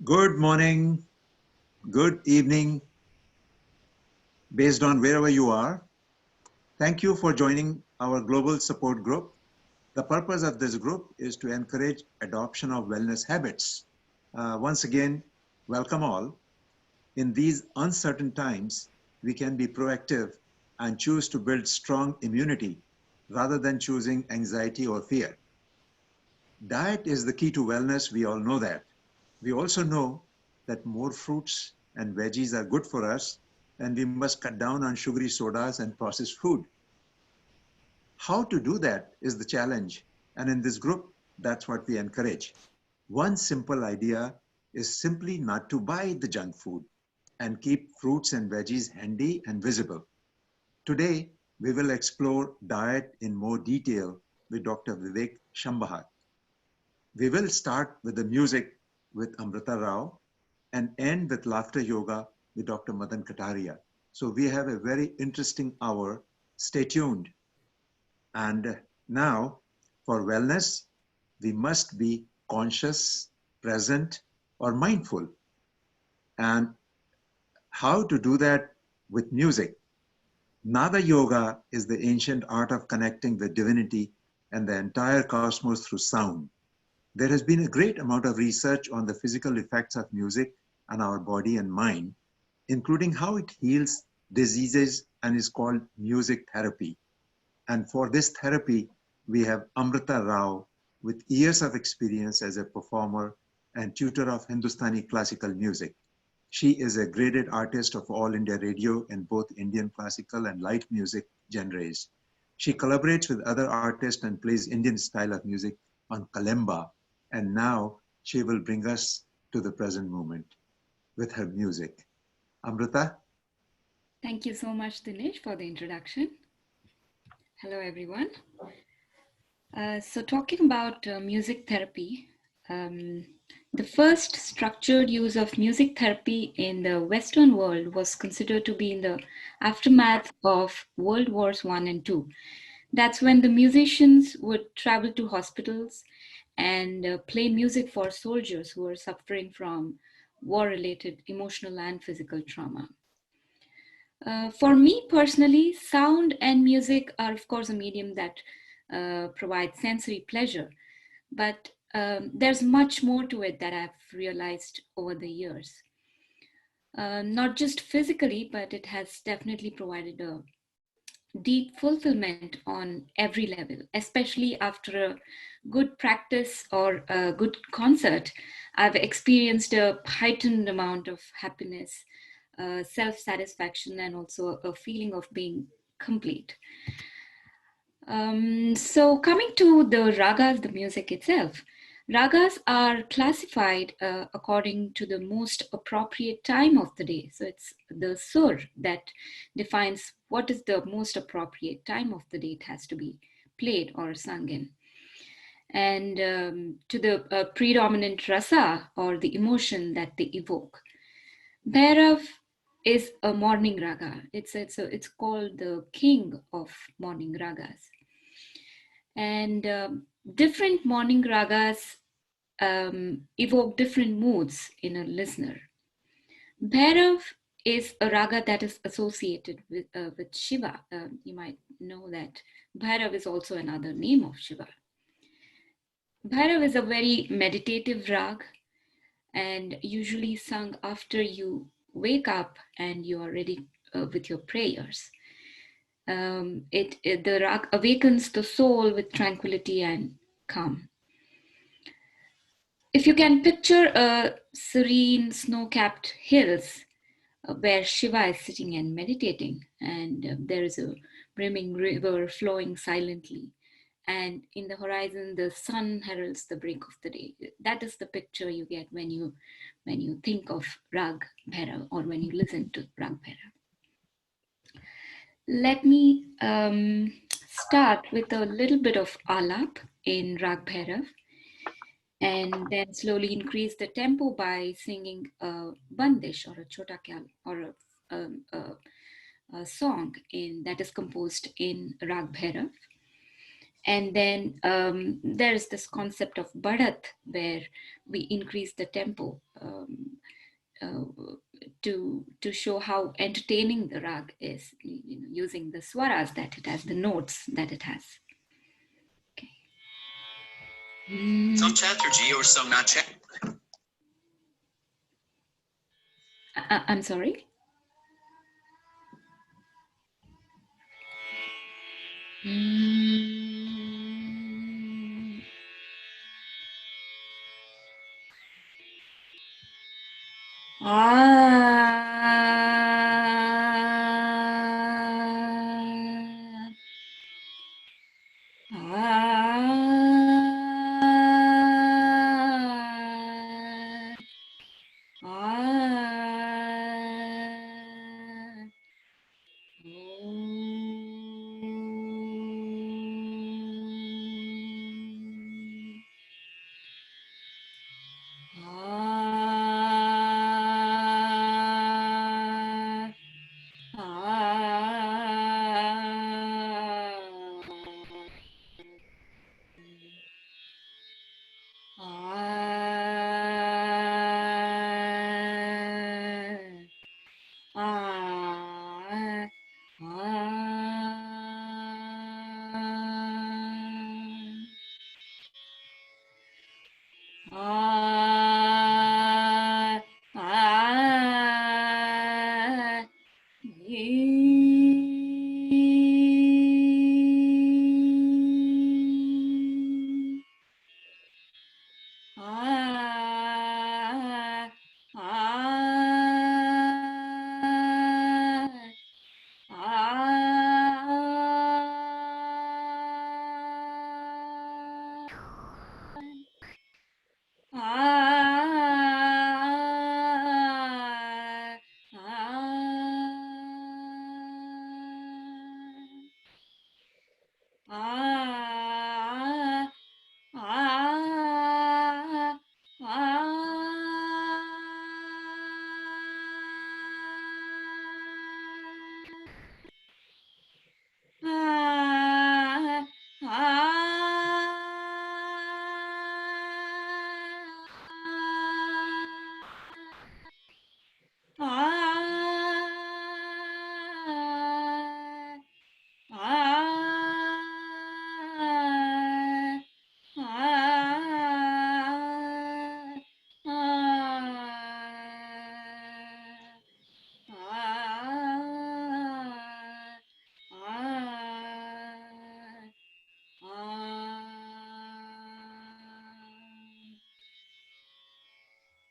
Good morning, good evening, based on wherever you are. Thank you for joining our global support group. The purpose of this group is to encourage adoption of wellness habits. Once again, welcome all. In these uncertain times, we can be proactive and choose to build strong immunity rather than choosing anxiety or fear. Diet is the key to wellness, we all know that. We also know that more fruits and veggies are good for us, and we must cut down on sugary sodas and processed food. How to do that is the challenge, and in this group, that's what we encourage. One simple idea is simply not to buy the junk food and keep fruits and veggies handy and visible. Today, we will explore diet in more detail with Dr. Vivek Shambhahat. We will start with the music with Amrita Rao and end with laughter yoga with Dr. Madan Kataria. So we have a very interesting hour. Stay tuned. And now, for wellness, we must be conscious, present, or mindful. And how to do that with music? Nada yoga is the ancient art of connecting with divinity and the entire cosmos through sound. There has been a great amount of research on the physical effects of music on our body and mind, including how it heals diseases and is called music therapy. And for this therapy, we have Amrita Rao with years of experience as a performer and tutor of Hindustani classical music. She is a graded artist of All India Radio in both Indian classical and light music genres. She collaborates with other artists and plays Indian style of music on kalimba, and now she will bring us to the present moment with her music. Amrita? Thank you so much, Dinesh, for the introduction. Hello, everyone. So talking about music therapy, um, the first structured use of music therapy in the Western world was considered to be in the aftermath of World Wars I and II. That's when the musicians would travel to hospitals and play music for soldiers who were suffering from war-related emotional and physical trauma. For me personally, sound and music are, of course, a medium that provides sensory pleasure, but there's much more to it that I've realized over the years. Not just physically, but it has definitely provided a deep fulfillment on every level, especially after a good practice or a good concert. I've experienced a heightened amount of happiness, self satisfaction, and also a feeling of being complete. So, coming to the ragas, the music itself, ragas are classified according to the most appropriate time of the day. So, it's the sur that defines what is the most appropriate time of the day it has to be played or sung in. And to the predominant rasa or the emotion that they evoke. Bhairav is a morning raga. It's called the king of morning ragas. And different morning ragas evoke different moods in a listener. Bhairav is a raga that is associated with Shiva. You might know that Bhairav is also another name of Shiva. Bhairav is a very meditative rag and usually sung after you wake up and you are ready with your prayers. The rag awakens the soul with tranquility and calm. If you can picture a serene snow-capped hills where Shiva is sitting and meditating, and there is a brimming river flowing silently, and in the horizon the sun heralds the break of the day. That is the picture you get when you think of Rag Bhairav or when you listen to Rag Bhairav. Let me start with a little bit of alap in Rag Bhairav and then slowly increase the tempo by singing a bandish or a chota kyal or a song that is composed in Rag Bhairav. And then there's this concept of Bharat, where we increase the tempo uh, to show how entertaining the rag is, using the swaras that it has, the notes that it has. Okay. Some Chatterjee or some not chat. I'm sorry.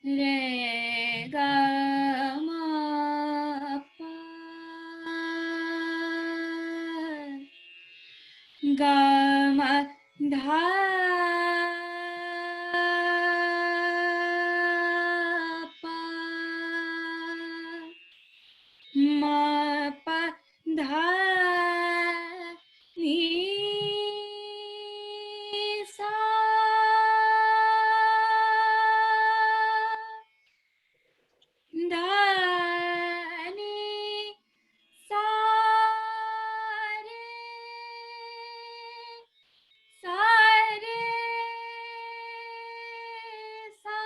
Re ga ma pa ga ma dha pa ma pa dha ni sa da ni sa re sa re sa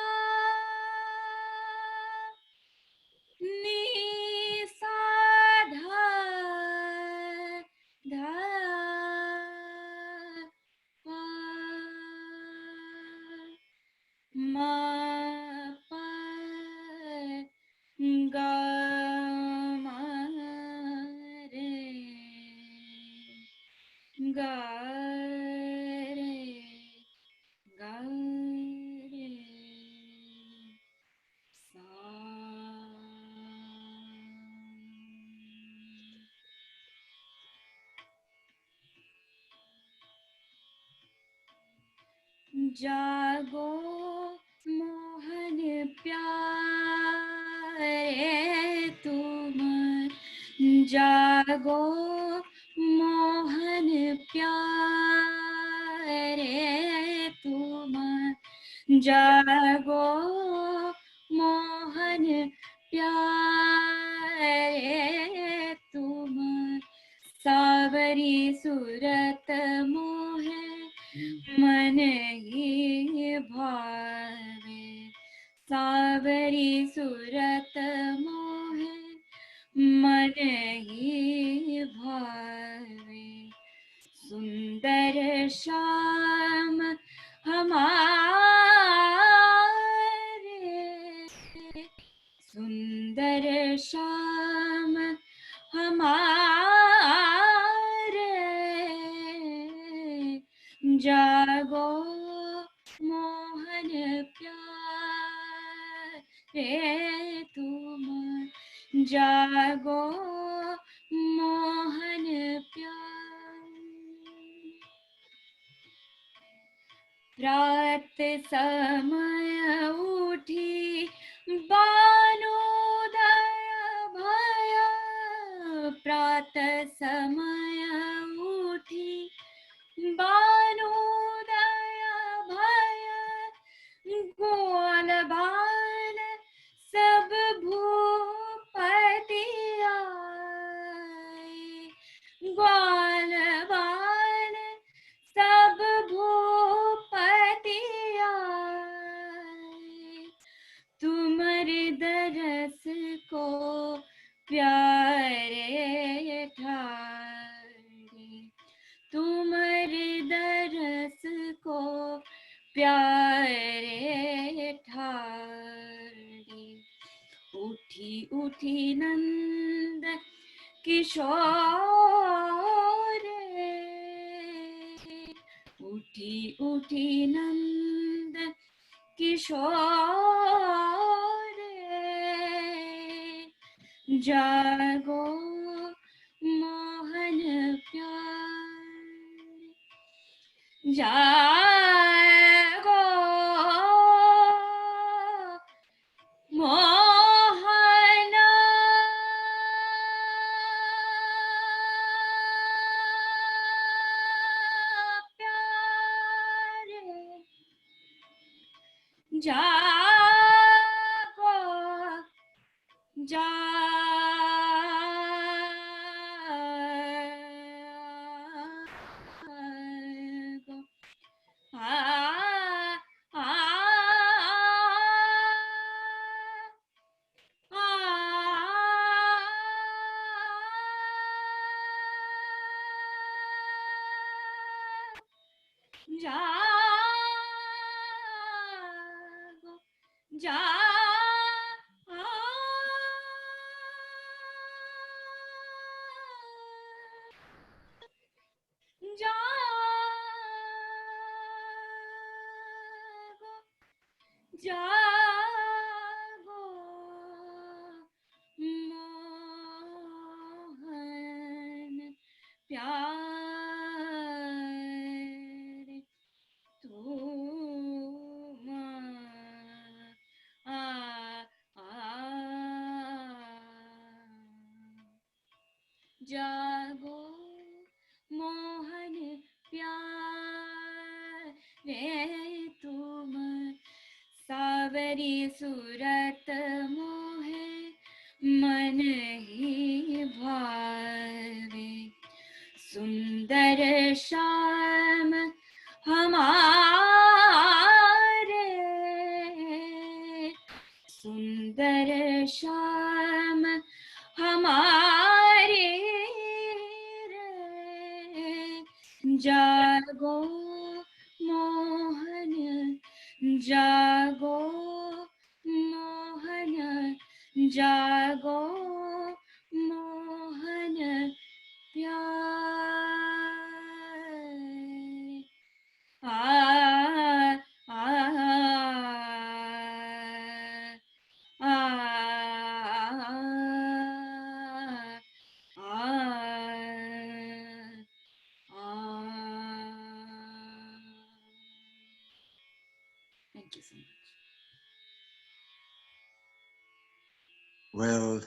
ni sa dha dha pa ma pa ga ma re ga re ga re sa. जागो मोहन प्यारे तुम, जागो मोहन प्यारे तुम, जागो मोहन प्यारे तुम, सावरी सूरत मोहे मन ही भावे सावरी सूरत मोहे मन ही भावे सुंदर श्याम हमारे सुंदर श्याम हमारे जागो मोहन प्यारे तुम जागो मोहन प्यारे रात समय उठी बानोदय भया प्रात समय उठी बानोदय भया ग्वाल बाल सब भूपति आए ग्वाल बाल सब भूपति आए तुम्हारे दरस को प्यारे ठारे तुम्हारे दरस को प्यारे ठारे उठी उठी नंद किशोर उठी उठी नंद किशोर जागो मोहन प्यारे जागो मोहन प्यारे जागो जागो आ आ जागो जागो जागो मोहन प्यारे तुम आ जागो मोहन प्यारे तुम सावरी सूरत मोहे मन ही भावे सुंदर श्याम हमारे सुंदर श्याम हमारे जागो मोहन जागो मोहन जागो मोहन प्यारे आ आ आ Thank you so much. Well,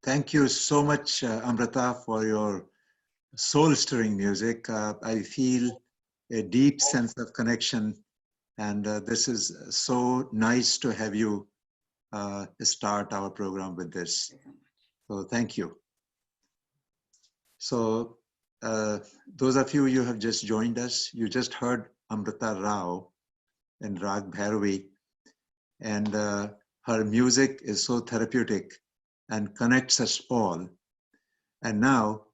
thank you so much, Amrita, for your soul-stirring music. I feel a deep sense of connection, and this is so nice to have you start our program with this. So thank you. So those of you have just joined us, you just heard Amrita Rao and Rag Bhairavi, and her music is so therapeutic and connects us all. And now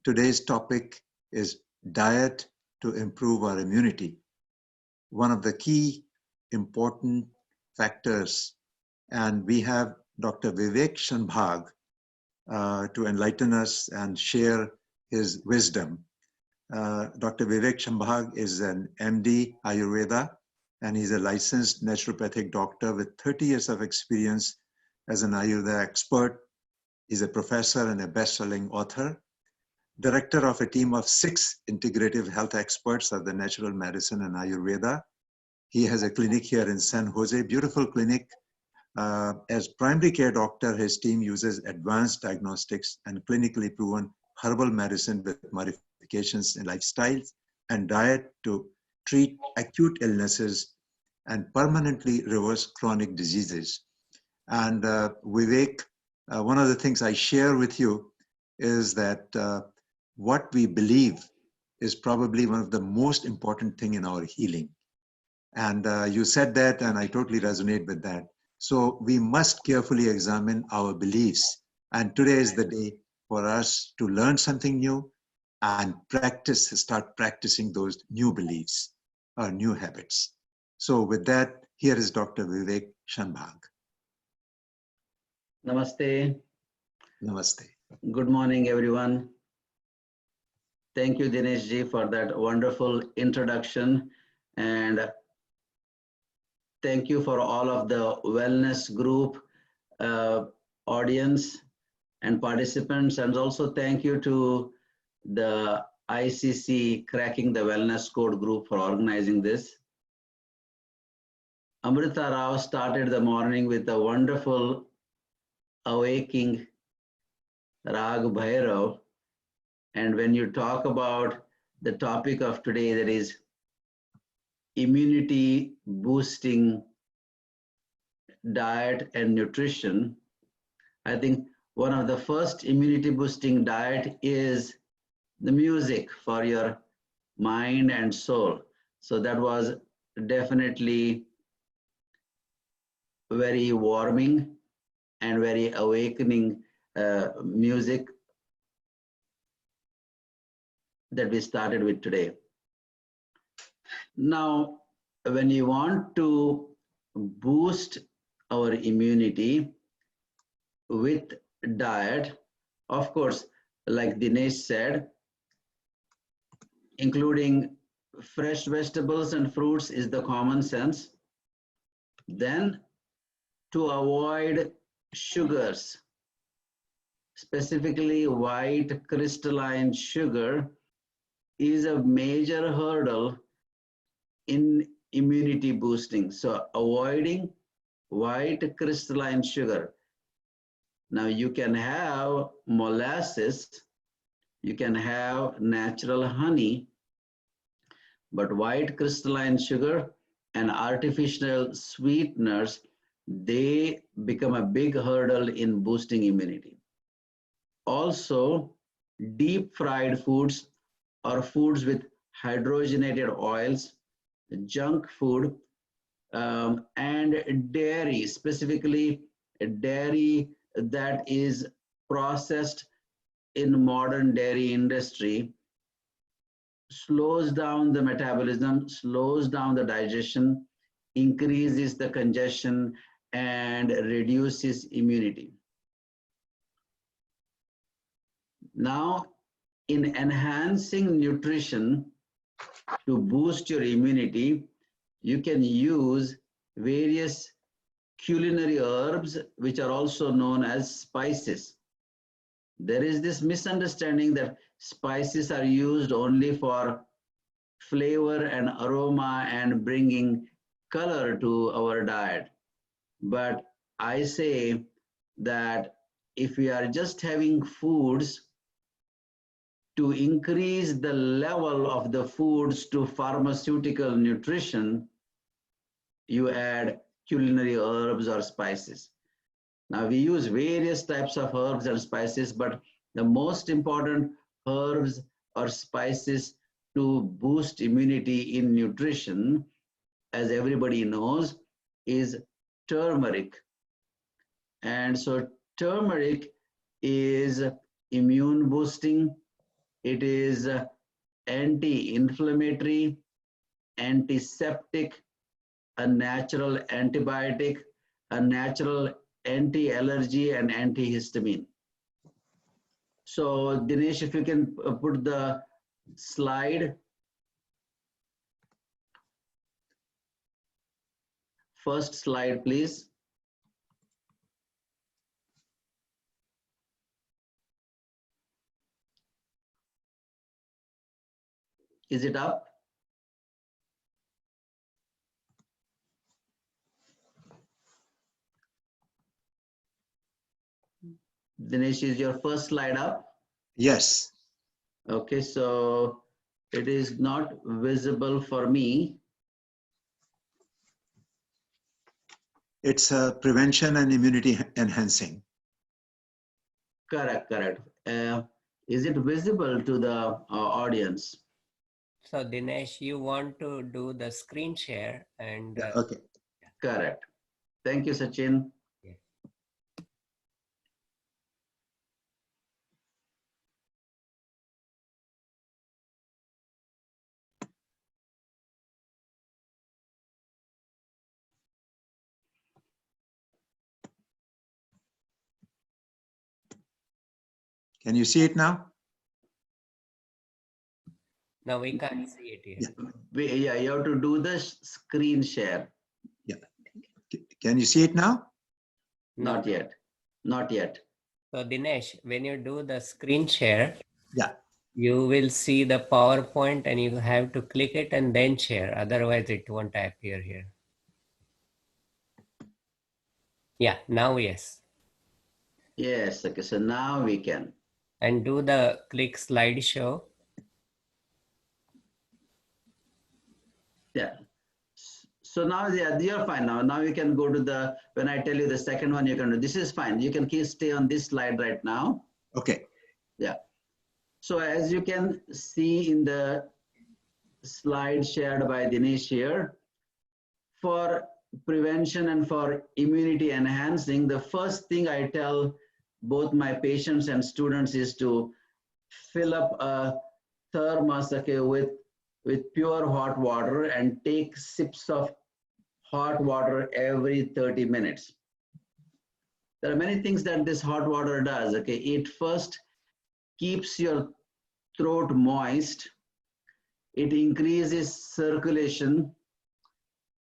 today's topic is diet to improve our immunity. One of the key important factors, and we have Dr. Vivek Shanbhag to enlighten us and share his wisdom. Dr. Vivek Shambhag is an MD Ayurveda, and he's a licensed naturopathic doctor with 30 years of experience as an Ayurveda expert. He's a professor and a best-selling author, director of a team of 6 integrative health experts of the natural medicine and Ayurveda. He has a clinic here in San Jose, beautiful clinic. As primary care doctor, his team uses advanced diagnostics and clinically proven herbal medicine with modifications in lifestyles and diet to treat acute illnesses and permanently reverse chronic diseases. And Vivek, one of the things I share with you is that what we believe is probably one of the most important thing in our healing. And you said that, and I totally resonate with that. So we must carefully examine our beliefs. And today is the day for us to learn something new and start practicing those new beliefs or new habits. So with that, here is Dr. Vivek Shanbhag. Namaste. Namaste. Good morning, everyone. Thank you, Dinesh ji, for that wonderful introduction. And thank you for all of the wellness group audience and participants. And also thank you to the ICC Cracking the Wellness Code group for organizing this. Amrita Rao started the morning with a wonderful awaking Rag Bhairav. And when you talk about the topic of today, that is immunity boosting diet and nutrition, I think one of the first immunity boosting diet is the music for your mind and soul. So that was definitely very warming and very awakening music that we started with today. Now, when you want to boost our immunity with diet, of course, like Dinesh said, including fresh vegetables and fruits is the common sense. Then to avoid sugars, specifically white crystalline sugar, is a major hurdle in immunity boosting. So avoiding white crystalline sugar. Now you can have molasses, you can have natural honey, but white crystalline sugar and artificial sweeteners, they become a big hurdle in boosting immunity. Also, deep fried foods or foods with hydrogenated oils, junk food, and dairy, specifically dairy that is processed in modern dairy industry, slows down the metabolism, slows down the digestion, increases the congestion, and reduces immunity. Now, in enhancing nutrition to boost your immunity, you can use various culinary herbs, which are also known as spices. There is this misunderstanding that spices are used only for flavor and aroma and bringing color to our diet. But I say that if we are just having foods, to increase the level of the foods to pharmaceutical nutrition, you add culinary herbs or spices. Now we use various types of herbs and spices, but the most important herbs or spices to boost immunity in nutrition, as everybody knows, is turmeric. And so turmeric is immune boosting. It is anti-inflammatory, antiseptic, a natural antibiotic, a natural anti-allergy and antihistamine. So Dinesh, if you can put the slide. First slide, please. Is it up? Dinesh, is your first slide up? Yes. Okay, so it is not visible for me. It's prevention and immunity enhancing. Correct, correct. Is it visible to the audience? So Dinesh, you want to do the screen share and Yeah, okay. Correct. Thank you, Sachin. yeah. Can you see it now? No, we can't see it here. Yeah. Yeah, you have to do the screen share. Yeah. Can you see it now? No. Not yet. Not yet. So Dinesh, when you do the screen share, Yeah. you will see the PowerPoint and you have to click it and then share. Otherwise, it won't appear here. Yeah, now yes. Yes, okay, so now we can. And do the click slideshow. Yeah. So now you're fine now. Now you can go to the, when I tell you the second one, you can do, this is fine. You can stay on this slide right now. Okay. Yeah. So as you can see in the slide shared by Dinesh here, for prevention and for immunity enhancing, the first thing I tell both my patients and students is to fill up a thermos, okay, with pure hot water and take sips of hot water every 30 minutes. There are many things that this hot water does. Okay, it first keeps your throat moist, it increases circulation,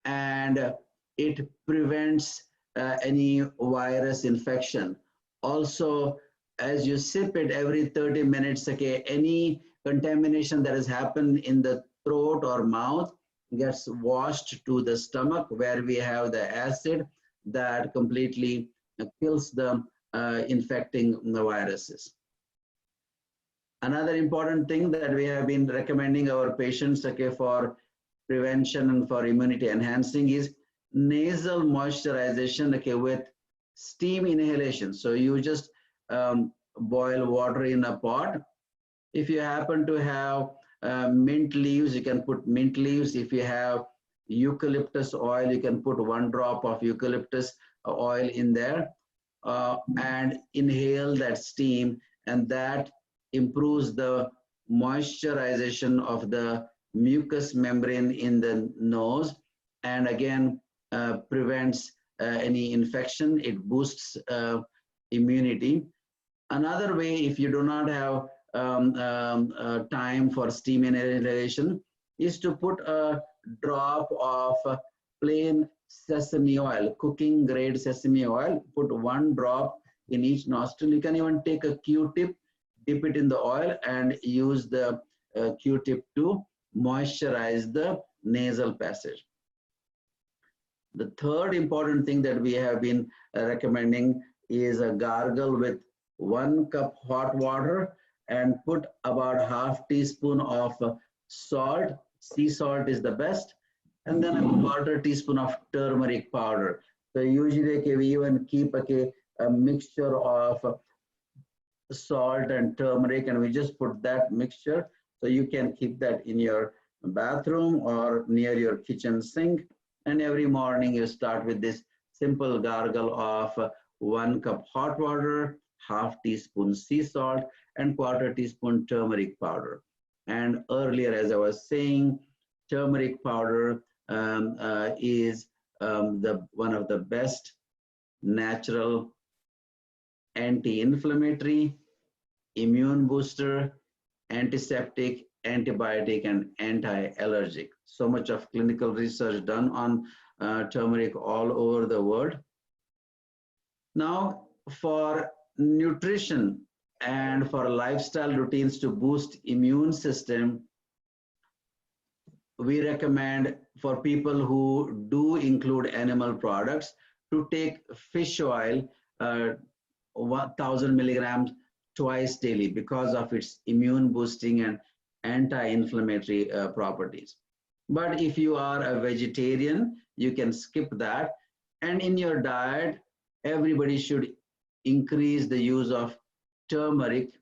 and it prevents any virus infection. Also, as you sip it every 30 minutes, okay, any contamination that has happened in the throat or mouth gets washed to the stomach, where we have the acid that completely kills the infecting the viruses. Another important thing that we have been recommending our patients, okay, for prevention and for immunity enhancing is nasal moisturization, okay, with steam inhalation. So you just boil water in a pot. If you happen to have mint leaves, you can put mint leaves. If you have eucalyptus oil, you can put 1 drop of eucalyptus oil in there and inhale that steam, and that improves the moisturization of the mucous membrane in the nose, and again prevents any infection. It boosts immunity. Another way, if you do not have time for steam inhalation, is to put a drop of plain sesame oil, cooking grade sesame oil, put 1 drop in each nostril. You can even take a Q-tip, dip it in the oil and use the Q-tip to moisturize the nasal passage. The third important thing that we have been recommending is a gargle with 1 cup hot water and put about ½ teaspoon of salt. Sea salt is the best. And then a quarter teaspoon of turmeric powder. So usually we even keep a mixture of salt and turmeric, and we just put that mixture So you can keep that in your bathroom or near your kitchen sink. And every morning you start with this simple gargle of 1 cup hot water, half teaspoon sea salt, and quarter teaspoon turmeric powder. And earlier, as I was saying, turmeric powder is one of the best natural anti-inflammatory, immune booster, antiseptic, antibiotic, and anti-allergic. So much of clinical research done on turmeric all over the world. Now, for nutrition and for lifestyle routines to boost immune system, we recommend for people who do include animal products to take fish oil 1000 milligrams twice daily because of its immune boosting and anti-inflammatory properties. But if you are a vegetarian, you can skip that. And in your diet, everybody should increase the use of turmeric.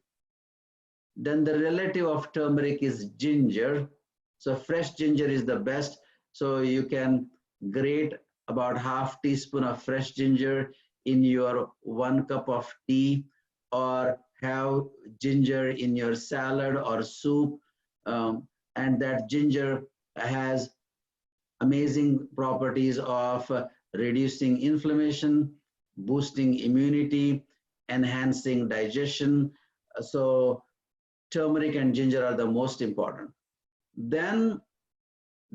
Then the relative of turmeric is ginger. So fresh ginger is the best. So you can grate about half teaspoon of fresh ginger in your 1 cup of tea, or have ginger in your salad or soup. And that ginger has amazing properties of reducing inflammation, boosting immunity, enhancing digestion. So turmeric and ginger are the most important. Then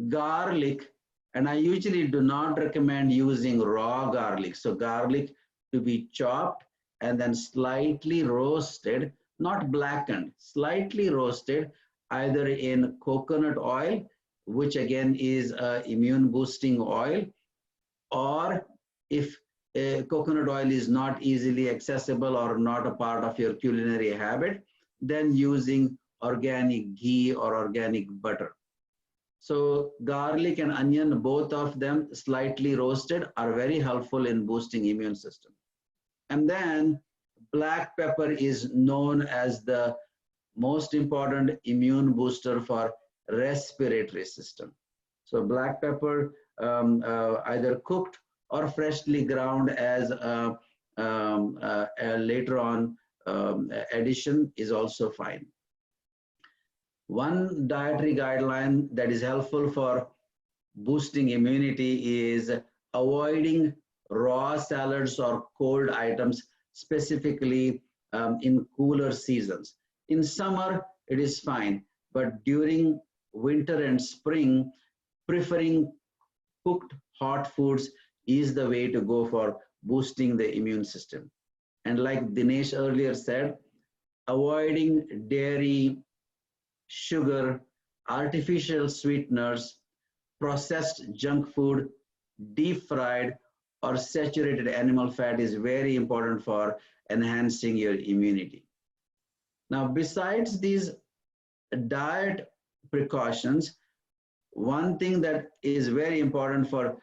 garlic, and I usually do not recommend using raw garlic. So garlic to be chopped and then slightly roasted, not blackened, slightly roasted, either in coconut oil, which again is immune boosting oil, or if coconut oil is not easily accessible or not a part of your culinary habit, then using organic ghee or organic butter. So garlic and onion, both of them slightly roasted, are very helpful in boosting immune system. And then black pepper is known as the most important immune booster for respiratory system. So black pepper, either cooked or freshly ground as later on addition, is also fine. One dietary guideline that is helpful for boosting immunity is avoiding raw salads or cold items, specifically in cooler seasons. In summer, it is fine, but during winter and spring, preferring cooked hot foods is the way to go for boosting the immune system. And like Dinesh earlier said, avoiding dairy, sugar, artificial sweeteners, processed junk food, deep fried, or saturated animal fat is very important for enhancing your immunity. Now, besides these diet precautions, one thing that is very important for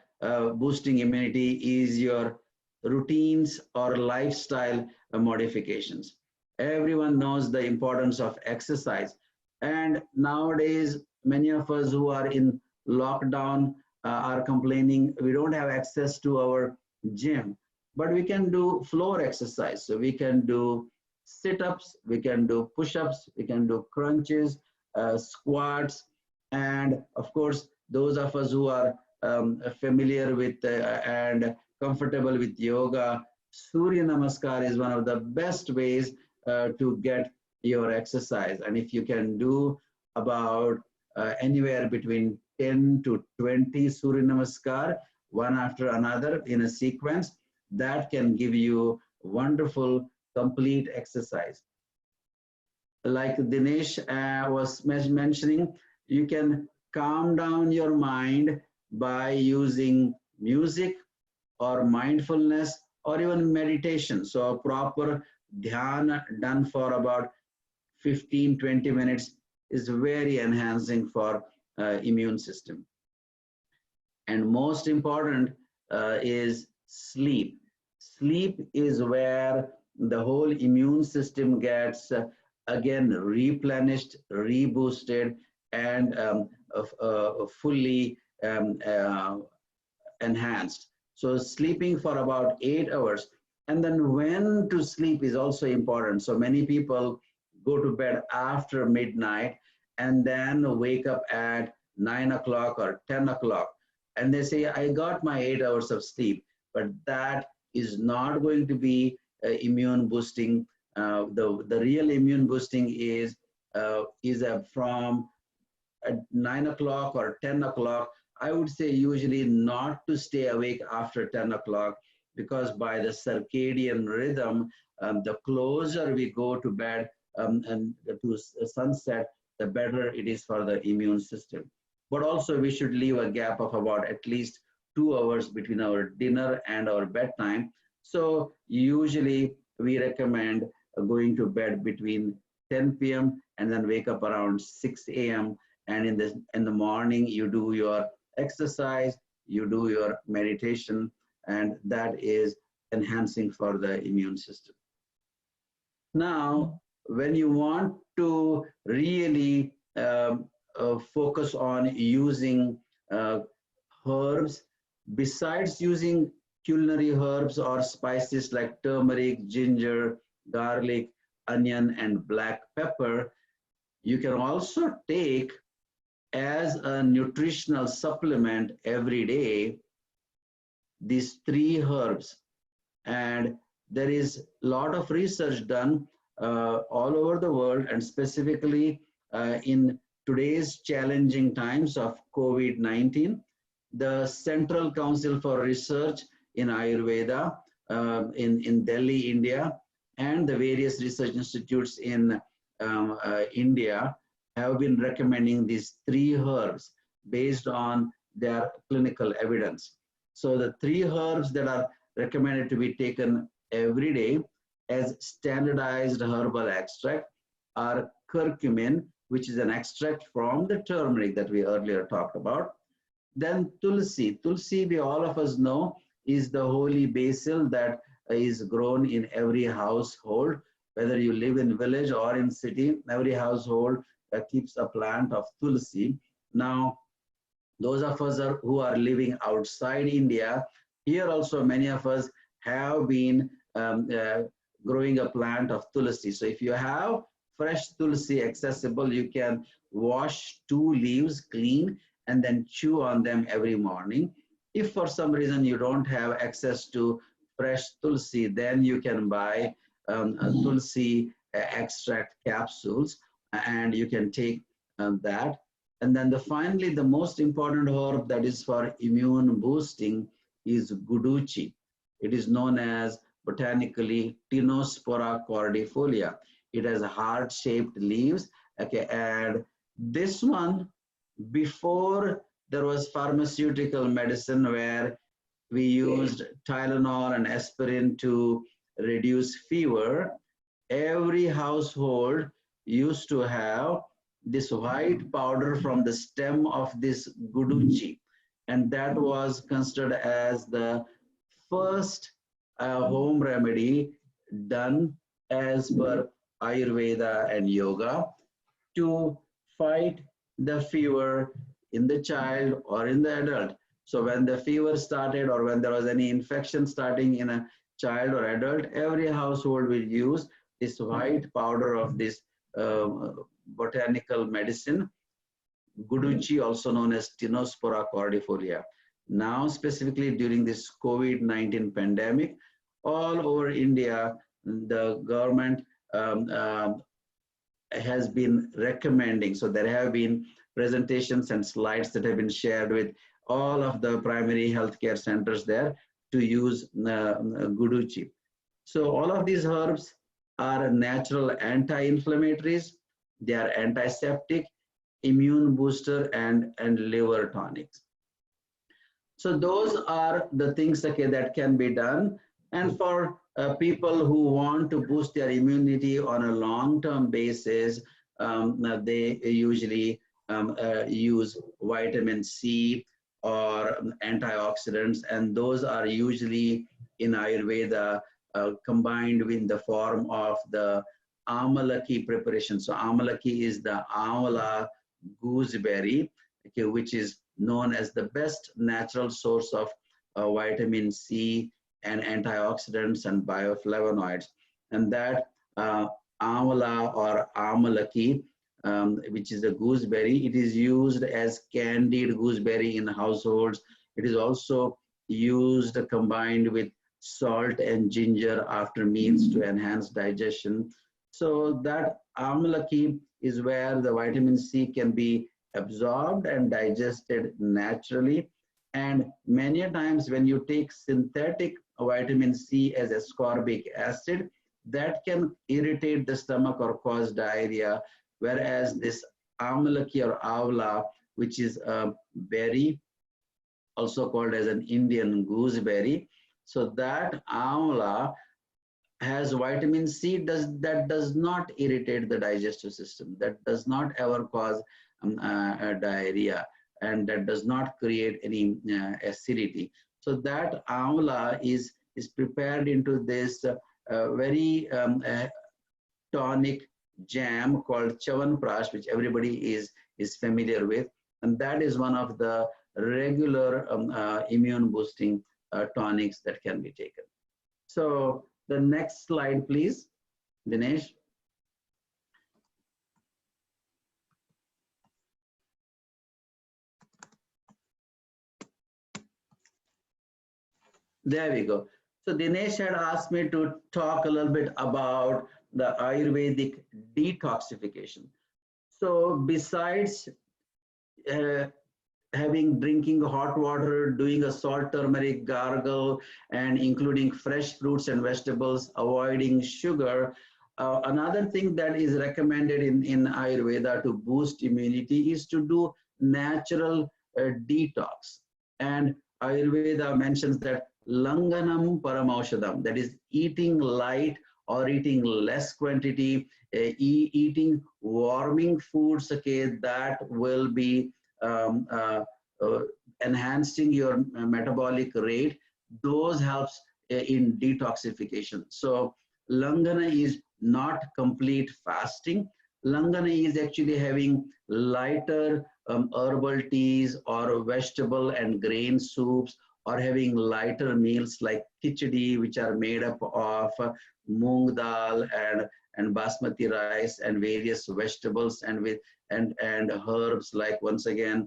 boosting immunity is your routines or lifestyle modifications. Everyone knows the importance of exercise. And nowadays, many of us who are in lockdown are complaining we don't have access to our gym, but we can do floor exercise. So we can do sit-ups, we can do push-ups, we can do crunches, squats, and of course, those of us who are familiar with and comfortable with yoga, Surya Namaskar is one of the best ways to get your exercise. And if you can do about anywhere between 10 to 20 Surya Namaskar, one after another in a sequence, that can give you wonderful, complete exercise. Like Dinesh was mentioning, you can calm down your mind by using music or mindfulness or even meditation. So a proper dhyana done for about 15-20 minutes is very enhancing for immune system. And most important is sleep. Sleep is where the whole immune system gets again replenished, reboosted, and fully enhanced. So sleeping for about 8 hours. And then when to sleep is also important. So many people go to bed after midnight and then wake up at 9 o'clock or 10 o'clock. And they say, I got my 8 hours of sleep, but that is not going to be immune boosting. The real immune boosting is from at 9 o'clock or 10 o'clock. I would say usually not to stay awake after 10 o'clock, because by the circadian rhythm, the closer we go to bed and to sunset, the better it is for the immune system. But also we should leave a gap of about at least 2 hours between our dinner and our bedtime. So usually we recommend going to bed between 10 p.m. and then wake up around 6 a.m. And in the morning, you do your exercise, you do your meditation, and that is enhancing for the immune system. Now, when you want to really focus on using herbs, besides using culinary herbs or spices like turmeric, ginger, garlic, onion, and black pepper, you can also take as a nutritional supplement every day these 3 herbs. And there is a lot of research done all over the world, and specifically in today's challenging times of COVID-19, the Central Council for Research in Ayurveda in Delhi, India, and the various research institutes in India have been recommending these 3 herbs based on their clinical evidence. So the 3 herbs that are recommended to be taken every day as standardized herbal extract are curcumin, which is an extract from the turmeric that we earlier talked about. Then tulsi. Tulsi, we all of us know, is the holy basil that is grown in every household, whether you live in village or in city. Every household keeps a plant of tulsi. Now, those of us who are living outside India, here also many of us have been growing a plant of tulsi. So if you have fresh tulsi accessible, you can wash 2 leaves clean and then chew on them every morning. If for some reason you don't have access to fresh tulsi, then you can buy tulsi extract capsules and you can take that. And then finally, the most important herb that is for immune boosting is guduchi. It is known as botanically Tinospora cordifolia. It has heart-shaped leaves. Okay, and this one, before there was pharmaceutical medicine where we used Tylenol and aspirin to reduce fever, every household used to have this white powder from the stem of this guduchi, and that was considered as the first home remedy done as per Ayurveda and yoga to fight the fever in the child or in the adult. So when the fever started or when there was any infection starting in a child or adult, every household will use this white powder of this botanical medicine, guduchi, also known as Tinospora cordifolia. Now, specifically during this COVID-19 pandemic, all over India, the government has been recommending. So there have been presentations and slides that have been shared with all of the primary healthcare centers there to use guduchi. So all of these herbs are natural anti-inflammatories. They are antiseptic, immune booster, and liver tonics. So those are the things, okay, that can be done. And for people who want to boost their immunity on a long-term basis, they usually use vitamin C or antioxidants, and those are usually in Ayurveda combined with the form of the amalaki preparation. So amalaki is the amala gooseberry, okay, which is known as the best natural source of vitamin C and antioxidants and bioflavonoids. And that amala or amalaki, which is a gooseberry, it is used as candied gooseberry in households. It is also used combined with salt and ginger after meals to enhance digestion. So that amalaki is where the vitamin C can be absorbed and digested naturally. And many times when you take synthetic vitamin C as ascorbic acid, that can irritate the stomach or cause diarrhea, whereas this amalaki or avla, which is a berry, also called as an Indian gooseberry, so that amla has vitamin C that does not irritate the digestive system, that does not ever cause diarrhea, and that does not create any acidity. So that amla is prepared into this very tonic jam called Chavanprash, which everybody is familiar with, and that is one of the regular immune boosting tonics that can be taken. So the next slide, please, Dinesh. There we go. So Dinesh had asked me to talk a little bit about the Ayurvedic detoxification. So besides drinking hot water, doing a salt turmeric gargle, and including fresh fruits and vegetables, avoiding sugar, another thing that is recommended in Ayurveda to boost immunity is to do natural detox. And Ayurveda mentions that langanam paramaushadam, that is eating light or eating less quantity, eating warming foods, okay, that will be enhancing your metabolic rate. Those helps in detoxification. So langana is not complete fasting. Langana is actually having lighter herbal teas or vegetable and grain soups, or having lighter meals like khichdi, which are made up of moong dal and basmati rice and various vegetables and herbs like, once again,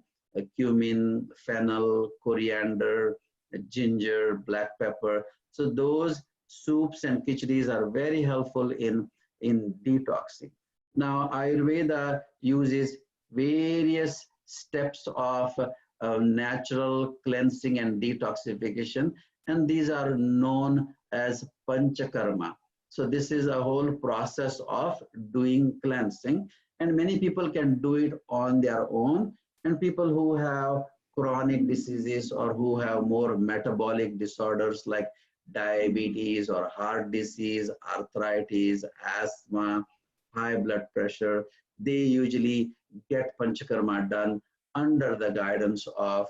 cumin, fennel, coriander, ginger, black pepper. So those soups and khichdis are very helpful in detoxing. Now, Ayurveda uses various steps of natural cleansing and detoxification, and these are known as Panchakarma. So this is a whole process of doing cleansing, and many people can do it on their own, and people who have chronic diseases or who have more metabolic disorders like diabetes or heart disease, arthritis, asthma, high blood pressure, they usually get Panchakarma done under the guidance of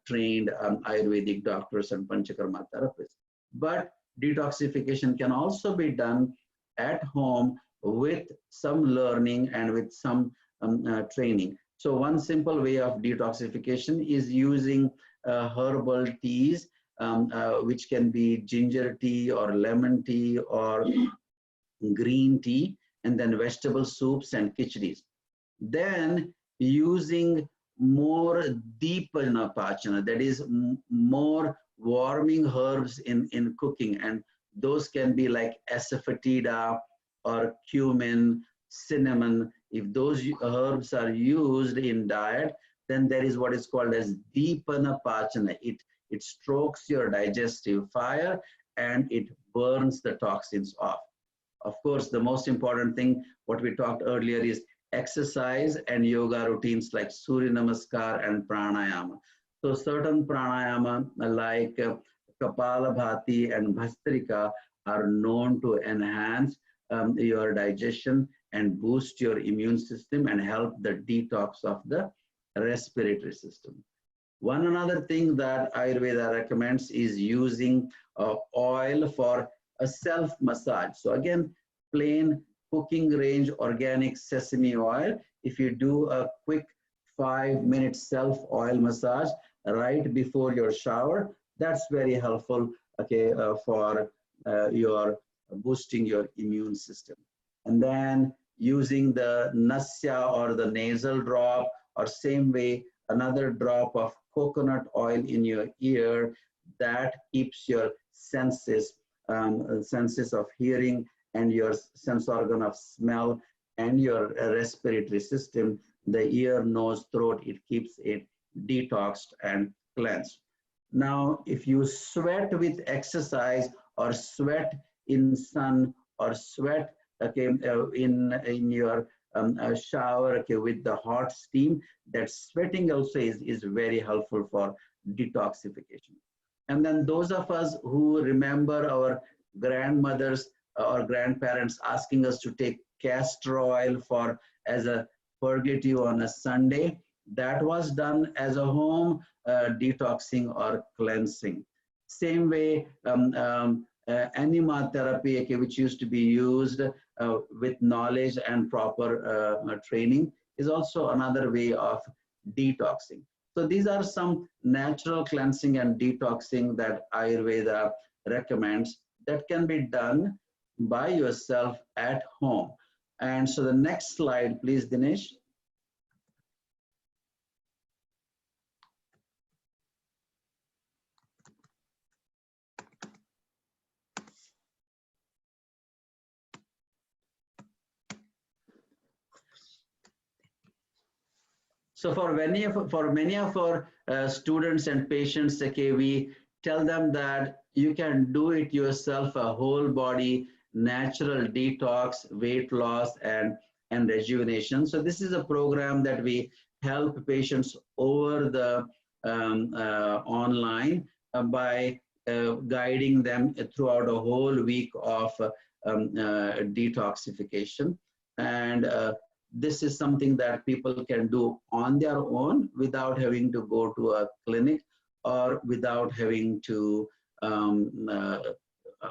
trained Ayurvedic doctors and Panchakarma therapists. But detoxification can also be done at home with some learning and with some training. So one simple way of detoxification is using herbal teas, which can be ginger tea or lemon tea or green tea, and then vegetable soups and khichdis. Then using more deepana pachana, that is more warming herbs in cooking, and those can be like asafoetida or cumin, cinnamon. If those herbs are used in diet, then there is what is called as deepana pachana. It strokes your digestive fire and it burns the toxins off. Of course, the most important thing, what we talked earlier, is exercise and yoga routines like Surya Namaskar and Pranayama. So certain Pranayama like Kapalabhati and Bhastrika are known to enhance your digestion and boost your immune system and help the detox of the respiratory system. One another thing that Ayurveda recommends is using oil for a self massage. So again, plain cooking range organic sesame oil. If you do a quick 5-minute self oil massage right before your shower, that's very helpful, okay, for your boosting your immune system. And then using the nasya or the nasal drop, or same way, another drop of coconut oil in your ear, that keeps your senses, senses of hearing and your sense organ of smell and your respiratory system, the ear, nose, throat, it keeps it detoxed and cleansed. Now, if you sweat with exercise or sweat in sun or sweat, okay, in your shower, okay, with the hot steam, that sweating also is very helpful for detoxification. And then those of us who remember our grandmothers or grandparents asking us to take castor oil for as a purgative on a Sunday, that was done as a home detoxing or cleansing. Same way, anima therapy, okay, which used to be used with knowledge and proper training, is also another way of detoxing. So these are some natural cleansing and detoxing that Ayurveda recommends that can be done by yourself at home. And so the next slide, please, Dinesh. So for many of our students and patients, okay, we tell them that you can do it yourself, a whole body natural detox, weight loss, and rejuvenation. So this is a program that we help patients over the online by guiding them throughout a whole week of detoxification. And this is something that people can do on their own without having to go to a clinic or without having to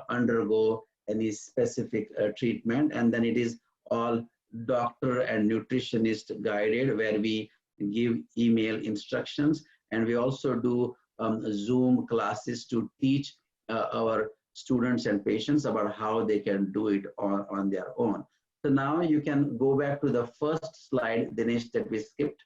undergo any specific treatment. And then it is all doctor and nutritionist guided, where we give email instructions. And we also do Zoom classes to teach our students and patients about how they can do it on their own. So now you can go back to the first slide, Dinesh, that we skipped.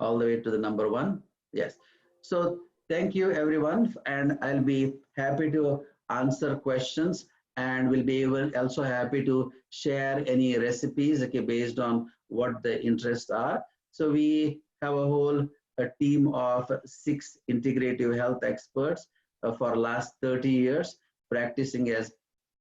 All the way to the number 1. Yes. So thank you, everyone. And I'll be happy to answer questions, and we'll be also happy to share any recipes, okay, based on what the interests are. So we have a team of 6 integrative health experts for last 30 years, practicing as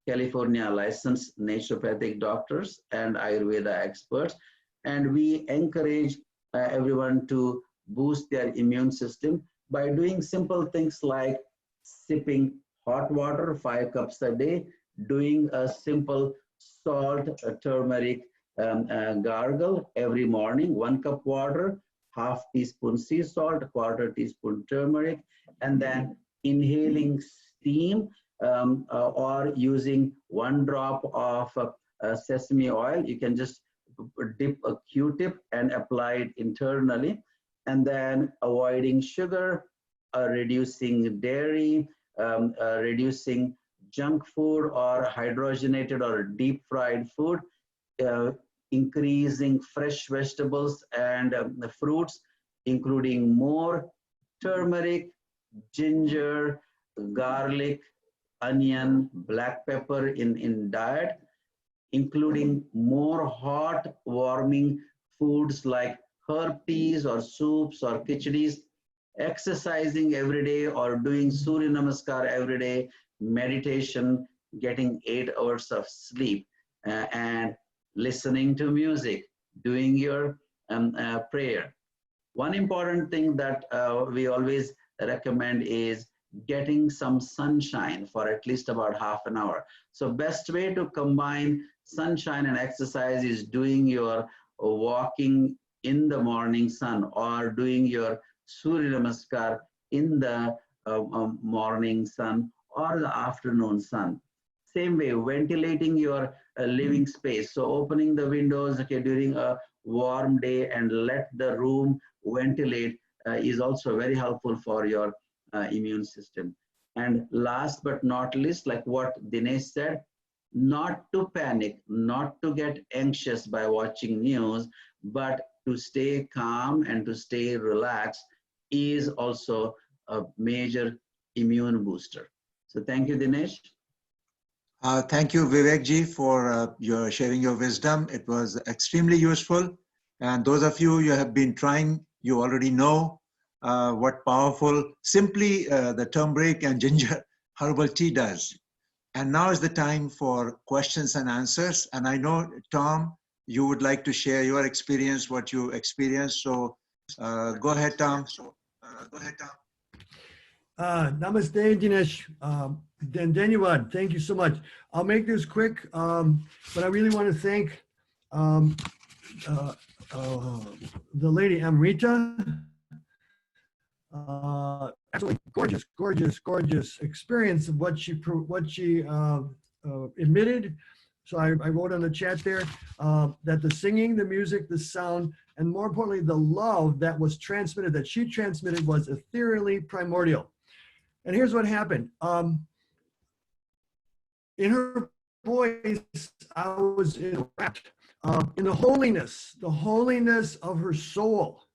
California licensed naturopathic doctors and Ayurveda experts. And we encourage everyone to boost their immune system by doing simple things like sipping hot water 5 cups a day, doing a simple salt, turmeric gargle every morning, 1 cup water, half teaspoon sea salt, 1/4 teaspoon turmeric, and then inhaling steam, or using 1 drop of sesame oil. You can just dip a Q-tip and apply it internally, and then avoiding sugar, reducing dairy, reducing junk food or hydrogenated or deep fried food, increasing fresh vegetables and fruits, including more turmeric, ginger, garlic, onion, black pepper in diet, including more hot warming foods like herb teas or soups or khichdis, exercising every day or doing Surya Namaskar every day, meditation, getting 8 hours of sleep, and listening to music, doing your prayer. One important thing that we always recommend is getting some sunshine for at least about half an hour. So best way to combine sunshine and exercise is doing your walking in the morning sun or doing your Surya Namaskar in the morning sun or the afternoon sun. Same way, ventilating your living space. So opening the windows, okay, during a warm day and let the room ventilate is also very helpful for your immune system. And last but not least, like what Dinesh said, not to panic, not to get anxious by watching news, but to stay calm and to stay relaxed is also a major immune booster. So thank you, Dinesh. Thank you, Vivek ji, for your sharing your wisdom. It was extremely useful. And those of you have been trying, you already know what powerful, simply the turmeric and ginger herbal tea does. And now is the time for questions and answers. And I know, Tom, you would like to share your experience, what you experienced. So go ahead, Tom. Namaste, Dinesh. Dhanyavad, thank you so much. I'll make this quick, but I really want to thank the lady Amrita. Absolutely gorgeous, gorgeous, gorgeous experience of what she admitted. So I wrote on the chat there that the singing, the music, the sound, and more importantly, the love that was transmitted, that she transmitted, was ethereally primordial. And here's what happened. In her voice, I was wrapped in the holiness of her soul,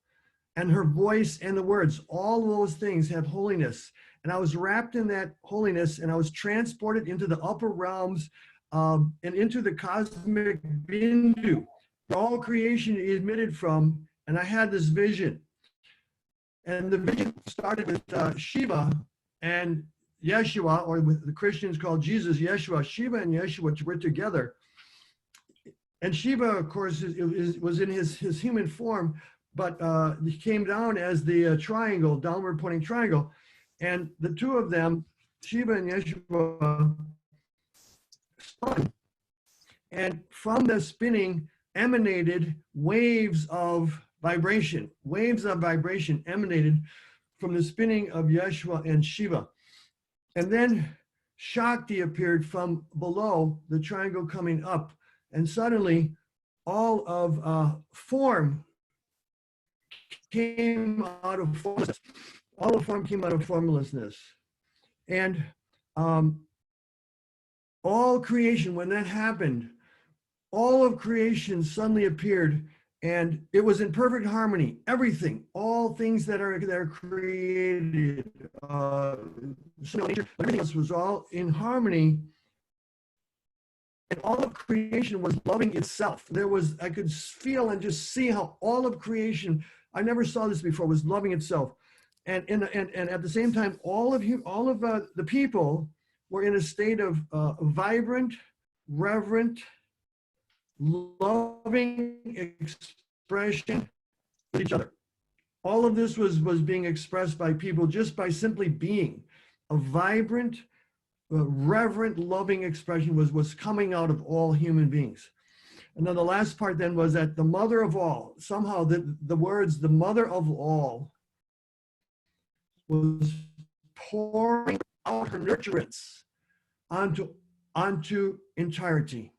and her voice and the words. All those things have holiness. And I was wrapped in that holiness, and I was transported into the upper realms and into the cosmic Bindu, where all creation emitted from. And I had this vision. And the vision started with Shiva and Yeshua, or with the Christians called Jesus, Yeshua. Shiva and Yeshua were together. And Shiva, of course, was in his human form, but he came down as the triangle, downward pointing triangle. And the two of them, Shiva and Yeshua, spun. And from the spinning emanated waves of vibration. Waves of vibration emanated from the spinning of Yeshua and Shiva. And then Shakti appeared from below the triangle coming up. And suddenly all of form came out of formlessness. All of form came out of formlessness. And all creation, when that happened, all of creation suddenly appeared, and it was in perfect harmony. Everything, all things that are created, nature, everything else was all in harmony. And all of creation was loving itself. I could feel and just see how all of creation, I never saw this before, was loving itself. And at the same time, all of the people were in a state of vibrant, reverent, loving expression with each other. All of this was being expressed by people just by simply being. A vibrant, reverent, loving expression was coming out of all human beings. And then the last part then was that the mother of all, somehow the words, the mother of all, was pouring out her nurturance onto entirety.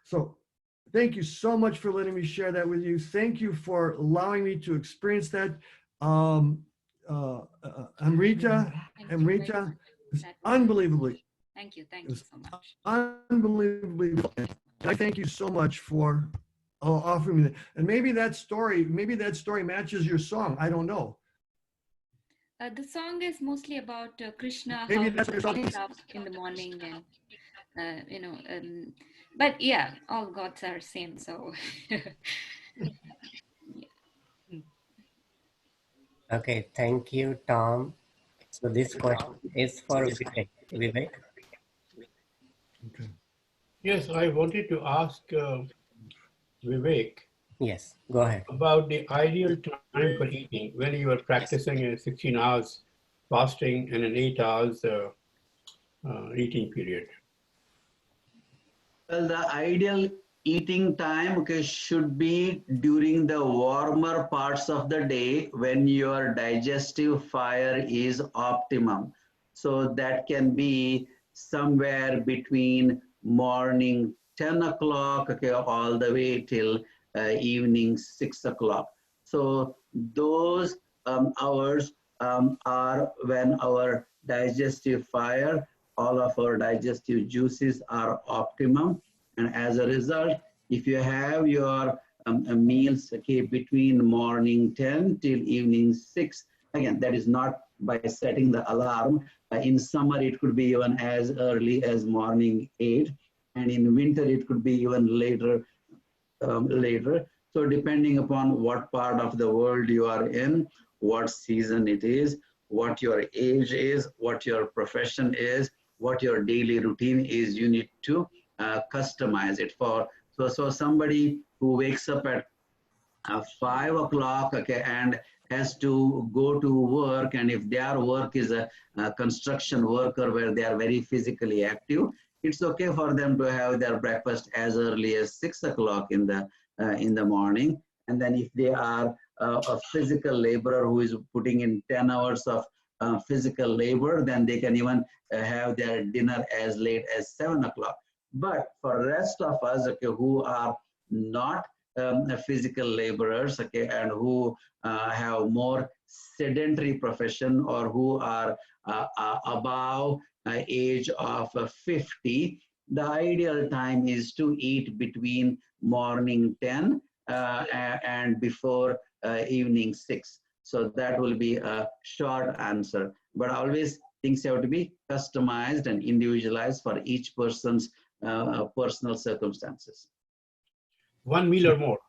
So thank you so much for letting me share that with you. Thank you for allowing me to experience that. Amrita, unbelievably. Thank you so much. Unbelievably. I thank you so much for offering me that. And maybe that story matches your song. I don't know. The song is mostly about Krishna, Maybe how that's he what you're wakes up in the morning, and but yeah, all gods are same. So Okay, thank you, Tom. So this question is for Vivek. Vivek? Okay. Yes, I wanted to ask Vivek Yes, go ahead. about the ideal time for eating when you are practicing a 16 hours fasting and an 8 hours eating period. Well, the ideal eating time, okay, should be during the warmer parts of the day when your digestive fire is optimum. So that can be somewhere between morning 10 o'clock, okay, all the way till evening 6 o'clock. So those hours are when our digestive fire, all of our digestive juices are optimum. And as a result, if you have your meals, okay, between morning 10 till evening 6, again, that is not by setting the alarm. In summer, it could be even as early as morning 8. And in winter, it could be even later. So depending upon what part of the world you are in, what season it is, what your age is, what your profession is, what your daily routine is, you need to customize it for. So somebody who wakes up at 5 o'clock, okay, and has to go to work, and if their work is a construction worker where they are very physically active, it's okay for them to have their breakfast as early as 6 o'clock in the morning. And then if they are a physical laborer who is putting in 10 hours of physical labor, then they can even have their dinner as late as 7 o'clock. But for rest of us, okay, who are not physical laborers, okay, and who have more sedentary profession, or who are above age of 50, the ideal time is to eat between morning 10 and before evening 6. So that will be a short answer. But always things have to be customized and individualized for each person's personal circumstances. One meal or more?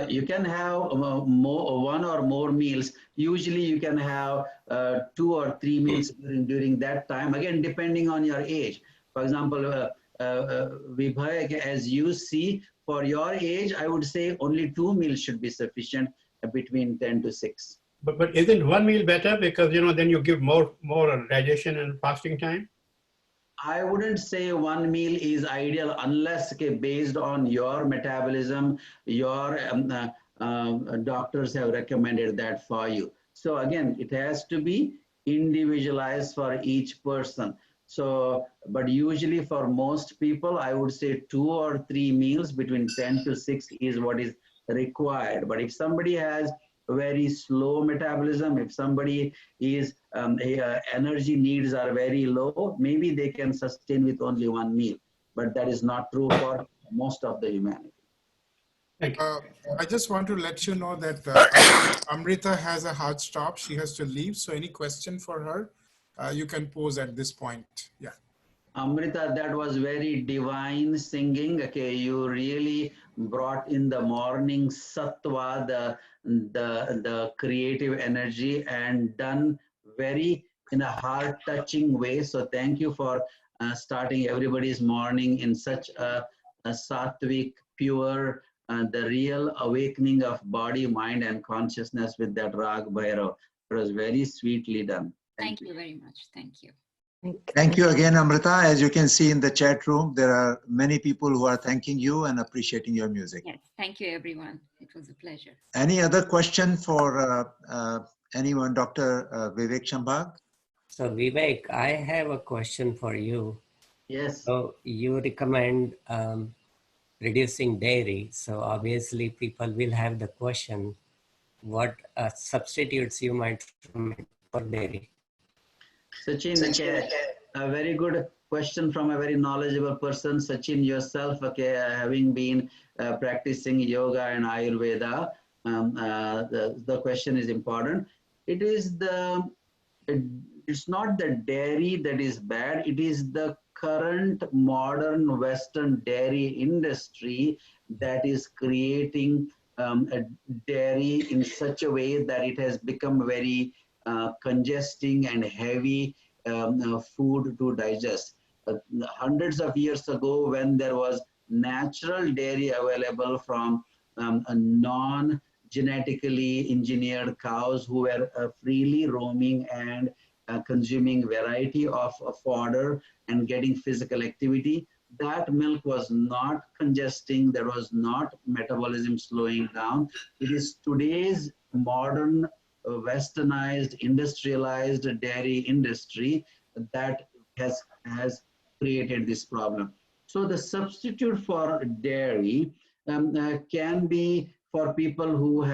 You can have one or more meals. Usually you can have 2 or 3 meals during that time, again, depending on your age. For example, Vibhay, as you see, for your age, I would say only 2 meals should be sufficient between 10 to 6. But isn't one meal better? Because, then you give more digestion and fasting time? I wouldn't say one meal is ideal unless, okay, based on your metabolism, your doctors have recommended that for you. So again, it has to be individualized for each person. So, but usually for most people, I would say 2 or 3 meals between 10 to 6 is what is required. But if somebody has very slow metabolism, if somebody is energy needs are very low, maybe they can sustain with only 1 meal, but that is not true for most of the humanity. Thank you. I just want to let you know that Amrita has a hard stop. She has to leave. So any question for her, you can pose at this point. Yeah. Amrita, that was very divine singing. Okay, you really brought in the morning sattva, the creative energy, and done very in a heart-touching way. So thank you for starting everybody's morning in such a sattvic, pure, the real awakening of body, mind, and consciousness with that Rag Bhairav. It was very sweetly done. Thank you very much. Thank you. Thank you again, Amrita. As you can see in the chat room, there are many people who are thanking you and appreciating your music. Yes, thank you, everyone. It was a pleasure. Any other question for anyone, Dr. Vivek Shambhag? So Vivek, I have a question for you. Yes. So you recommend reducing dairy. So obviously people will have the question, what substitutes you might recommend for dairy? Sachin, okay, a very good question from a very knowledgeable person. Sachin, yourself, okay, having been practicing yoga and Ayurveda, the question is important. It's not the dairy that is bad. It is the current modern Western dairy industry that is creating a dairy in such a way that it has become very congesting and heavy food to digest. Hundreds of years ago, when there was natural dairy available from non-genetically engineered cows who were freely roaming and consuming variety of fodder and getting physical activity, that milk was not congesting, there was not metabolism slowing down. It is today's modern westernized, industrialized dairy industry that has created this problem. So the substitute for dairy can be for people who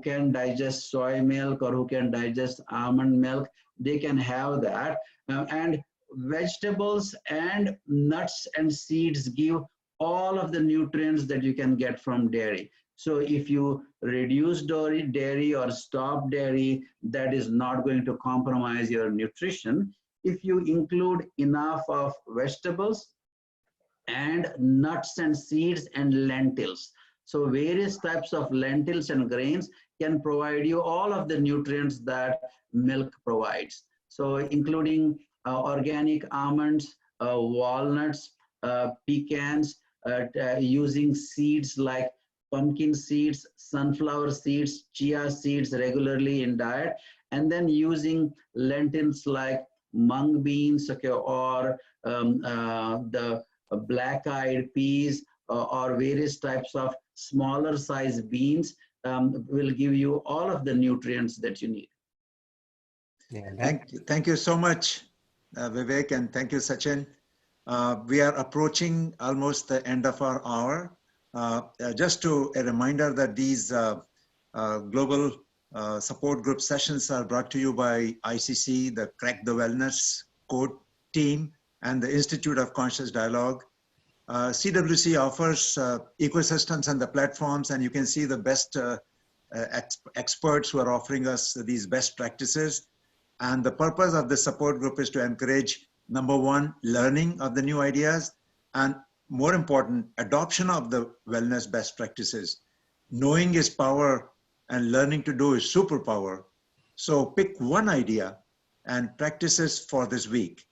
can digest soy milk or who can digest almond milk. They can have that. And vegetables and nuts and seeds give all of the nutrients that you can get from dairy. So if you reduce dairy or stop dairy, that is not going to compromise your nutrition. If you include enough of vegetables and nuts and seeds and lentils. So various types of lentils and grains can provide you all of the nutrients that milk provides. So including organic almonds, walnuts, pecans, using seeds like pumpkin seeds, sunflower seeds, chia seeds regularly in diet, and then using lentils like mung beans, okay, or the black-eyed peas or various types of smaller size beans will give you all of the nutrients that you need. Yeah, Thank you so much, Vivek, and thank you, Sachin. We are approaching almost the end of our hour. Just a reminder that these global support group sessions are brought to you by ICC, the Crack the Wellness Code team, and the Institute of Conscious Dialogue. CWC offers ecosystems and the platforms, and you can see the best experts who are offering us these best practices. And the purpose of the support group is to encourage, number one, learning of the new ideas, and more important, adoption of the wellness best practices. Knowing is power and learning to do is superpower. So pick one idea and practices for this week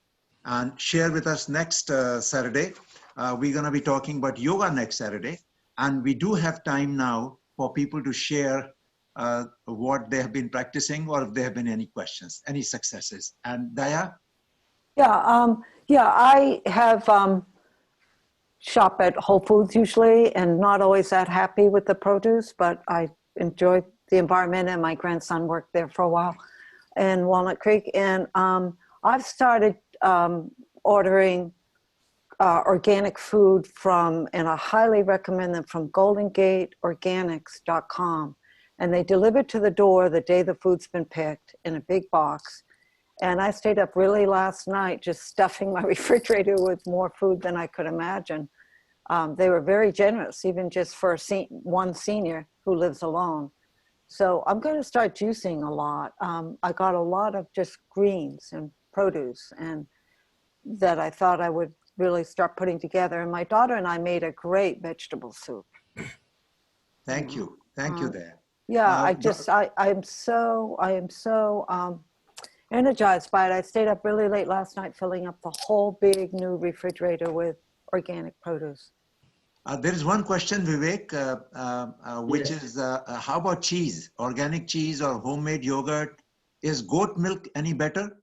and share with us next Saturday. We're going to be talking about yoga next Saturday. And we do have time now for people to share what they have been practicing, or if there have been any questions, any successes. And Daya? Yeah, I have shop at Whole Foods usually, and not always that happy with the produce, but I enjoy the environment, and my grandson worked there for a while in Walnut Creek. And I've started ordering organic food from, and I highly recommend them, from GoldenGateOrganics.com. And they deliver to the door the day the food's been picked in a big box. And I stayed up really last night just stuffing my refrigerator with more food than I could imagine. They were very generous, even just for one senior who lives alone. So I'm going to start juicing a lot. I got a lot of just greens and produce, and that I thought I would really start putting together. And my daughter and I made a great vegetable soup. Thank you. Thank you there. Yeah, I am so energized by it. I stayed up really late last night filling up the whole big new refrigerator with organic produce. There is one question, Vivek, which Yes. is how about cheese, organic cheese or homemade yogurt? Is goat milk any better?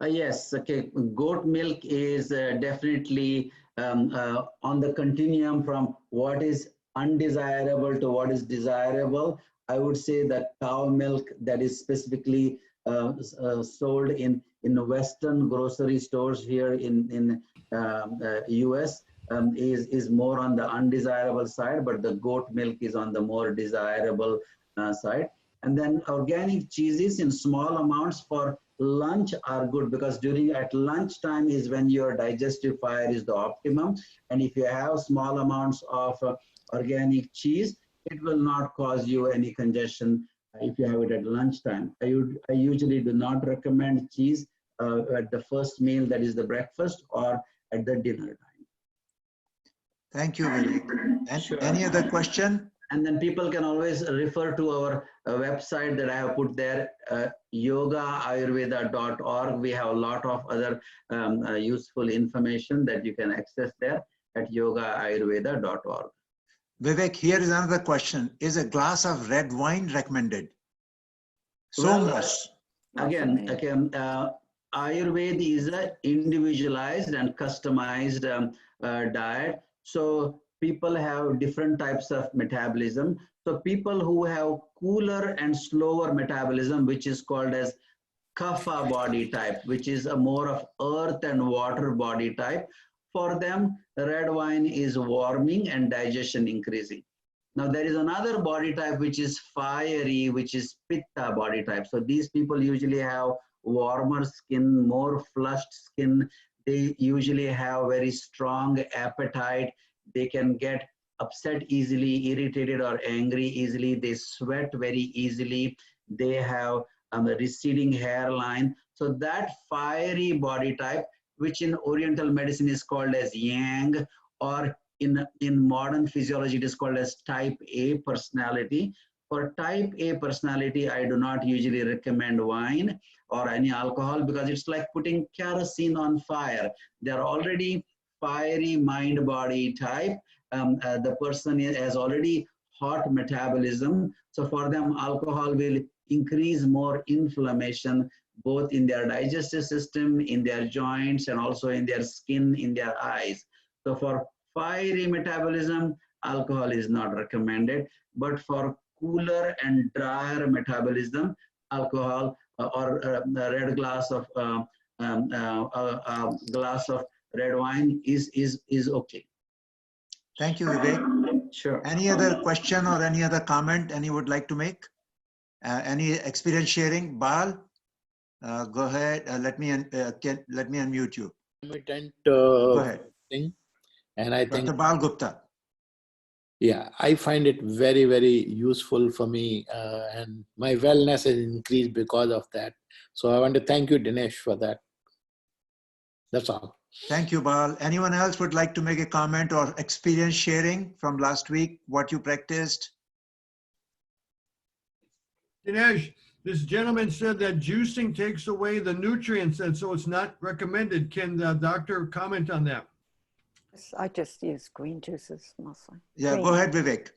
Yes, okay. Goat milk is definitely on the continuum from what is undesirable to what is desirable. I would say that cow milk that is specifically sold in the Western grocery stores here in US is more on the undesirable side, but the goat milk is on the more desirable side. And then organic cheeses in small amounts for lunch are good, because at lunchtime is when your digestive fire is the optimum. And if you have small amounts of organic cheese, it will not cause you any congestion if you have it at lunchtime. I usually do not recommend cheese at the first meal, that is the breakfast, or at the dinner time. Thank you, Vivek. And Sure. any other question? And then people can always refer to our website that I have put there, yogaayurveda.org. We have a lot of other useful information that you can access there at yogaayurveda.org. Vivek, here is another question. Is a glass of red wine recommended? So Well, much. Again, Ayurveda is an individualized and customized diet. So people have different types of metabolism. So people who have cooler and slower metabolism, which is called as kapha body type, which is a more of earth and water body type. For them, red wine is warming and digestion increasing. Now there is another body type which is fiery, which is pitta body type. So these people usually have warmer skin, more flushed skin. They usually have very strong appetite. They can get upset easily, irritated or angry easily. They sweat very easily. They have a receding hairline. So that fiery body type, which in Oriental medicine is called as yang, or in modern physiology, it is called as type A personality. For type A personality, I do not usually recommend wine or any alcohol because it's like putting kerosene on fire. They're already fiery mind body type. The person has already hot metabolism. So for them, alcohol will increase more inflammation, both in their digestive system, in their joints, and also in their skin, in their eyes. So for fiery metabolism, alcohol is not recommended, but for cooler and drier metabolism, alcohol or a red glass of glass of red wine is okay. Thank you, Vivek. Sure. Any other question or any other comment any would like to make? Any experience sharing? Bal, go ahead. Let me unmute you. Go ahead. Thing. And I think Dr. Bal Gupta. Yeah, I find it very, very useful for me, and my wellness has increased because of that. So I want to thank you, Dinesh, for that. That's all. Thank you, Bal. Anyone else would like to make a comment or experience sharing from last week, what you practiced? Dinesh, this gentleman said that juicing takes away the nutrients, and so it's not recommended. Can the doctor comment on that? I just use green juices mostly. Yeah, go ahead, Vivek.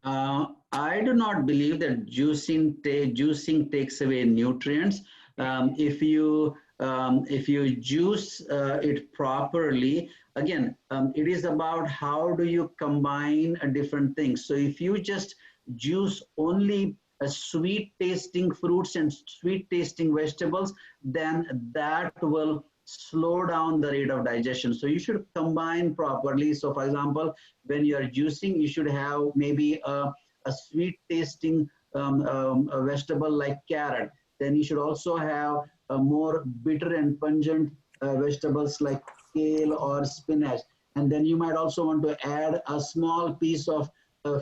I do not believe that juicing takes away nutrients. If you juice it properly, again, it is about how do you combine different things. So if you just juice only sweet tasting fruits and sweet tasting vegetables, then that will slow down the rate of digestion. So you should combine properly. So for example, when you are juicing, you should have maybe a sweet tasting a vegetable like carrot. Then you should also have a more bitter and pungent vegetables like kale or spinach. And then you might also want to add a small piece of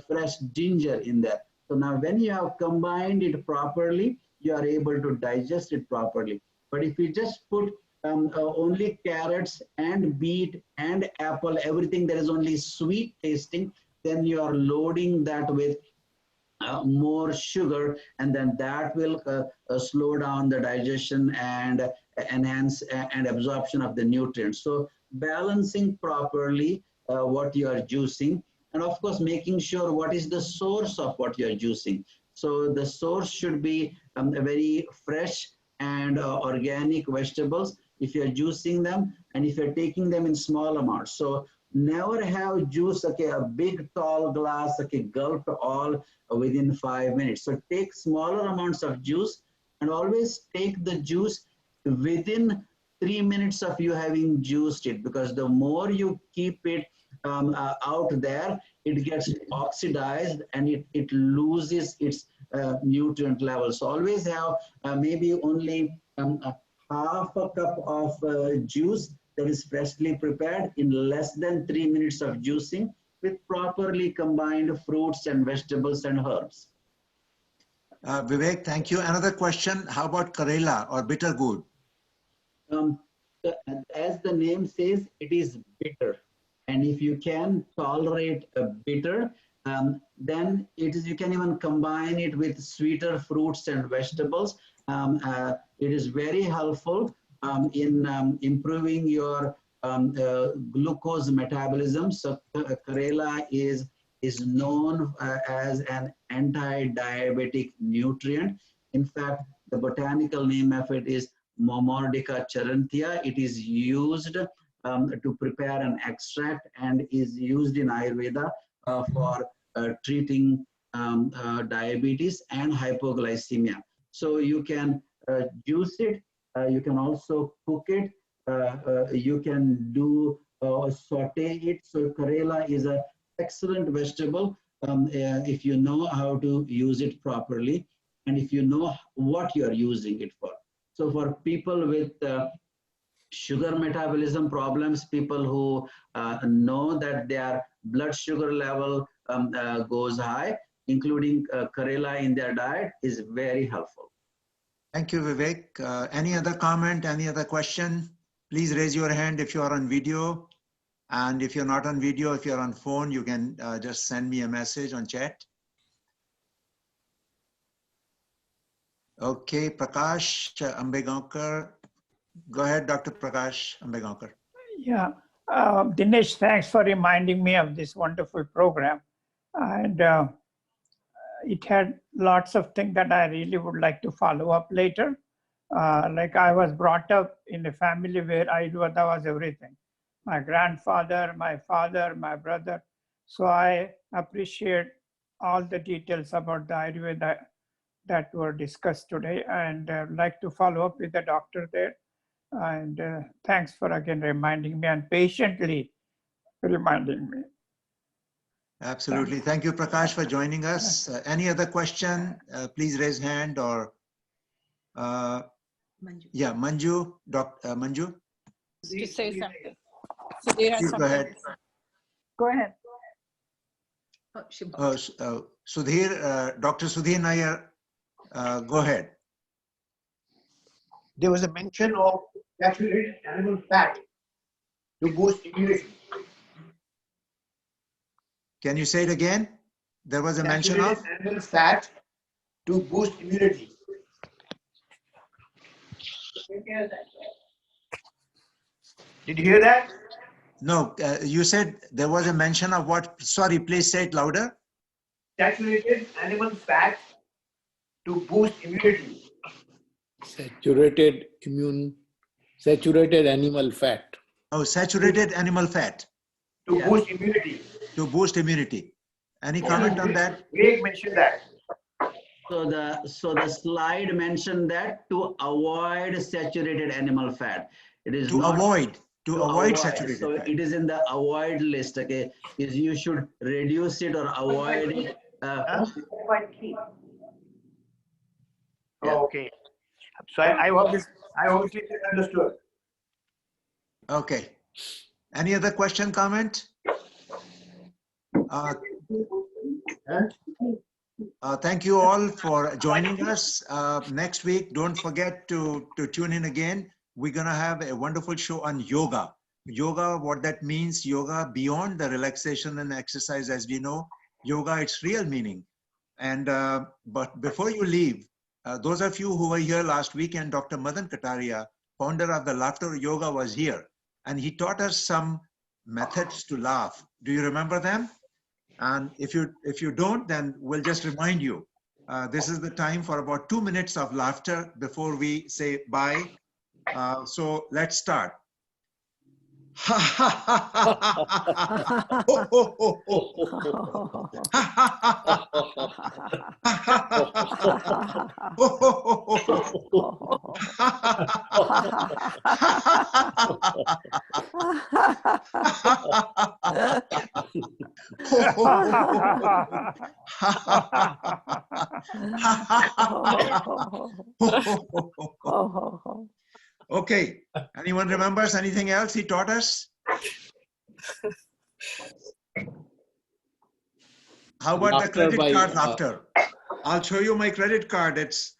fresh ginger in there. So now when you have combined it properly, you are able to digest it properly. But if you just put only carrots and beet and apple, everything that is only sweet tasting, then you are loading that with more sugar, and then that will slow down the digestion and enhance and absorption of the nutrients. So balancing properly what you are juicing, and of course making sure what is the source of what you are juicing. So the source should be very fresh and organic vegetables if you're juicing them, and if you're taking them in small amounts. So never have juice, okay, a big tall glass, okay, gulp all within 5 minutes. So take smaller amounts of juice, and always take the juice within 3 minutes of you having juiced it, because the more you keep it out there, it gets oxidized and it loses its nutrient levels. So always have maybe only half a cup of juice that is freshly prepared in less than 3 minutes of juicing with properly combined fruits and vegetables and herbs. Vivek, thank you. Another question, how about Karela or bitter gourd? As the name says, it is bitter. And if you can tolerate a bitter, then you can even combine it with sweeter fruits and vegetables. It is very helpful in improving your glucose metabolism. So Karela is known as an anti-diabetic nutrient. In fact, the botanical name of it is Momordica charanthia. It is used to prepare an extract and is used in Ayurveda for treating diabetes and hypoglycemia. So you can juice it. You can also cook it. You can do saute it. So Karela is an excellent vegetable if you know how to use it properly and if you know what you are using it for. So for people with sugar metabolism problems, people who know that their blood sugar level goes high, including Karela in their diet is very helpful. Thank you, Vivek. Any other comment, any other question? Please raise your hand if you are on video. And if you're not on video, if you're on phone, you can just send me a message on chat. Okay, Prakash Ambegaonkar. Go ahead, Dr. Prakash Ambegaonkar. Yeah, Dinesh, thanks for reminding me of this wonderful program. And it had lots of things that I really would like to follow up later. Like I was brought up in a family where Ayurveda was everything. My grandfather, my father, my brother. So I appreciate all the details about the Ayurveda that were discussed today, and like to follow up with the doctor there. And thanks for again reminding me and patiently reminding me. Absolutely. Thank you, Prakash, for joining us. Any other question? Please raise hand or yeah, Manju, Dr. Manju. To say something. Sudhir has Please go ahead. Go ahead. Sudhir, Dr. Sudhir Nair, go ahead. There was a mention of saturated animal fat to boost immunity. Can you say it again? There was a mention of saturated animal fat to boost immunity. Did you hear that? No, you said there was a mention of what? Sorry, please say it louder. Saturated animal fat to boost immunity. Saturated animal fat. Oh, saturated animal fat. To boost immunity. To boost immunity. Any comment on that? Greg mentioned that. So the slide mentioned that to avoid saturated animal fat. It is to avoid saturated so fat. it is in the avoid list. Okay, is you should reduce it or avoid it. Okay. So I obviously understood. Okay. Any other question, comment? Thank you all for joining us. Next week, don't forget to tune in again. We're going to have a wonderful show on yoga. Yoga, what that means, yoga beyond the relaxation and exercise, as we know, yoga, its real meaning. And but before you leave, those of you who were here last weekend, Dr. Madan Kataria, founder of the Laughter Yoga, was here. And he taught us some methods to laugh. Do you remember them? And if you don't, then we'll just remind you. This is the time for about 2 minutes of laughter before we say bye. So let's start. Okay, anyone remembers anything else he taught us? How about Laughter the credit by, card laughter? I'll show you my credit card. It's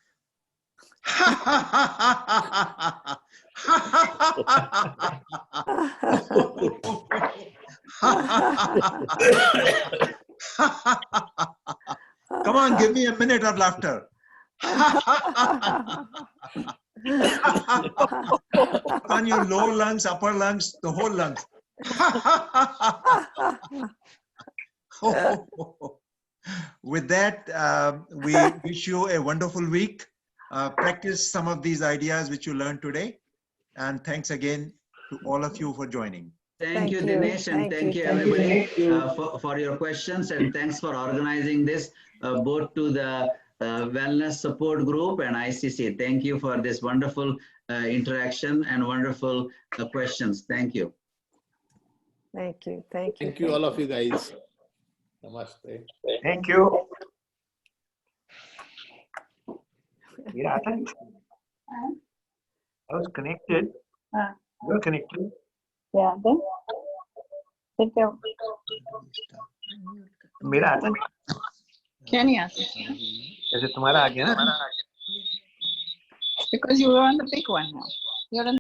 come on, give me a minute of laughter. On your lower lungs, upper lungs, the whole lungs. With that, we wish you a wonderful week. Practice some of these ideas which you learned today. And thanks again to all of you for joining. Thank you, Dinesh, and thank you everybody for your questions, and thanks for organizing this, both to the Wellness Support Group and ICC. Thank you for this wonderful interaction and wonderful questions. Thank you. Thank you. Thank you. Thank you, all of you guys. Namaste. Thank you. Yeah, I was connected. You're connected. Yeah, then sit down. मेरा आता है? क्या नहीं आता? जैसे तुम्हारा आ गया ना? Because you were on the big one now. You're on